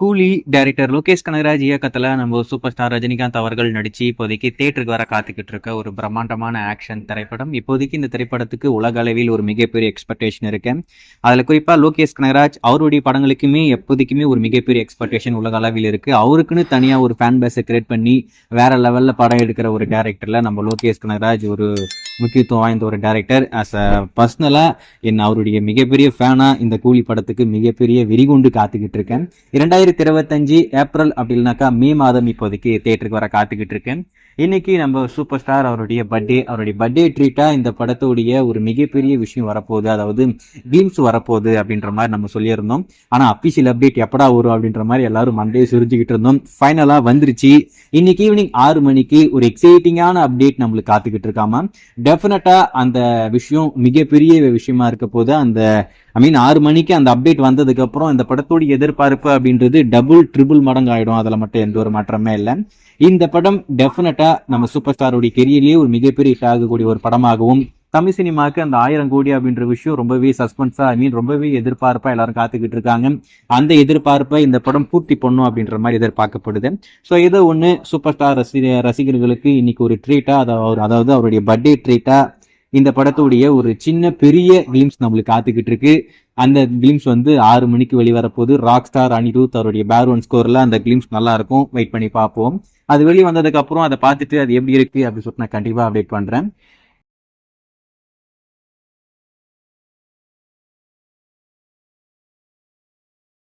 கூலி டைரக்டர் லோகேஷ் கனகராஜ் இயக்கத்துல நம்ம சூப்பர் ஸ்டார் ரஜினிகாந்த் அவர்கள் நடிச்சு இப்போதைக்கு தியேட்டருக்கு வர காத்துக்கிட்டு இருக்க ஒரு பிரம்மாண்டமான ஆக்ஷன் திரைப்படம். இப்போதைக்கு இந்த திரைப்படத்துக்கு உலக அளவில் ஒரு மிகப்பெரிய எக்ஸ்பெக்டேஷன் இருக்கு. அதுல குறிப்பா லோகேஷ் கனகராஜ் அவருடைய படங்களுக்குமே எப்போதைக்குமே ஒரு மிகப்பெரிய எக்ஸ்பெக்டேஷன் உலக அளவில் இருக்கு. அவருக்குன்னு தனியா ஒரு ஃபேன் பேஸை கிரியேட் பண்ணி வேற லெவல்ல படம் எடுக்கிற ஒரு டைரக்டர்ல நம்ம லோகேஷ் கனகராஜ் ஒரு முக்கியத்துவம் வாய்ந்த ஒரு டைரக்டர். அஸ் அ பர்சனலா அவருடைய மிகப்பெரிய ஃபேனா இந்த கூலி படத்துக்கு மிகப்பெரிய வெறிகொண்டு காத்துக்கிட்டு இருக்கேன். 2025 ஏப்ரல் அப்படி இல்லைனாக்கா மே மாதம் இப்போதைக்கு தியேட்டருக்கு வர காத்துக்கிட்டு இருக்கேன். இன்னைக்கு நம்ம சூப்பர் ஸ்டார் அவருடைய பர்த்டே ட்ரீட்டா இந்த படத்துடைய ஒரு மிகப்பெரிய விஷயம் வரப்போகுது, அதாவது கிளிம்ஸ் வரப்போகுது அப்படின்ற மாதிரி நம்ம சொல்லியிருந்தோம். ஆனா அபிஷியல் அப்டேட் எப்படா வரும் அப்படின்ற மாதிரி எல்லாரும் மண்டே சுரிஞ்சுக்கிட்டு இருந்தோம். ஃபைனலா வந்துருச்சு. இன்னைக்கு ஈவினிங் 6 மணிக்கு ஒரு எக்ஸைட்டிங்கான அப்டேட் நம்மளுக்கு காத்துக்கிட்டு இருக்காமா. டெஃபினட்டா அந்த விஷயம் மிகப்பெரிய விஷயமா இருக்க போது. 6 மணிக்கு அந்த அப்டேட் வந்ததுக்கு அப்புறம் இந்த படத்தோட எதிர்பார்ப்பு அப்படின்றது டபுள் ட்ரிபிள் மடங்கு ஆயிடும். அதுல மட்டும் எந்த ஒரு மாற்றமே இல்லை. இந்த படம் டெஃபினட்டா நம்ம சூப்பர் ஸ்டாரோட கெரியர்லயே ஒரு மிகப்பெரிய ஹிட் ஆகக்கூடிய ஒரு படமாகவும், தமிழ் சினிமாக்கு அந்த 1000 கோடி அப்படின்ற விஷயம் ரொம்பவே சஸ்பென்ஸா ரொம்பவே எதிர்பார்ப்பா எல்லாரும் காத்துக்கிட்டு இருக்காங்க. அந்த எதிர்பார்ப்பை இந்த படம் பூர்த்தி பண்ணும் அப்படின்ற மாதிரி எதிர்பார்க்கப்படுது. ஸோ ஏதோ ஒன்று சூப்பர் ஸ்டார் ரசிகர்களுக்கு இன்னைக்கு ஒரு ட்ரீட்டா, அதாவது அவருடைய பர்த்டே ட்ரீட்டா இந்த படத்துடைய ஒரு சின்ன பெரிய கிளிம்ஸ் நம்மளுக்கு காத்துக்கிட்டு இருக்கு. அந்த கிளிம்ஸ் 6 மணிக்கு வெளிவரப்போது. ராக் ஸ்டார் அனிருத் அவருடைய பேக்ரவுண்ட் ஸ்கோர்ல அந்த கிளிம்ஸ் நல்லா இருக்கும். வெயிட் பண்ணி பார்ப்போம். அது வெளியே வந்ததுக்கு அப்புறம் அதை பார்த்துட்டு அது எப்படி இருக்கு அப்படின்னு சொல்லிட்டு நான் கண்டிப்பா அப்டேட் பண்றேன்.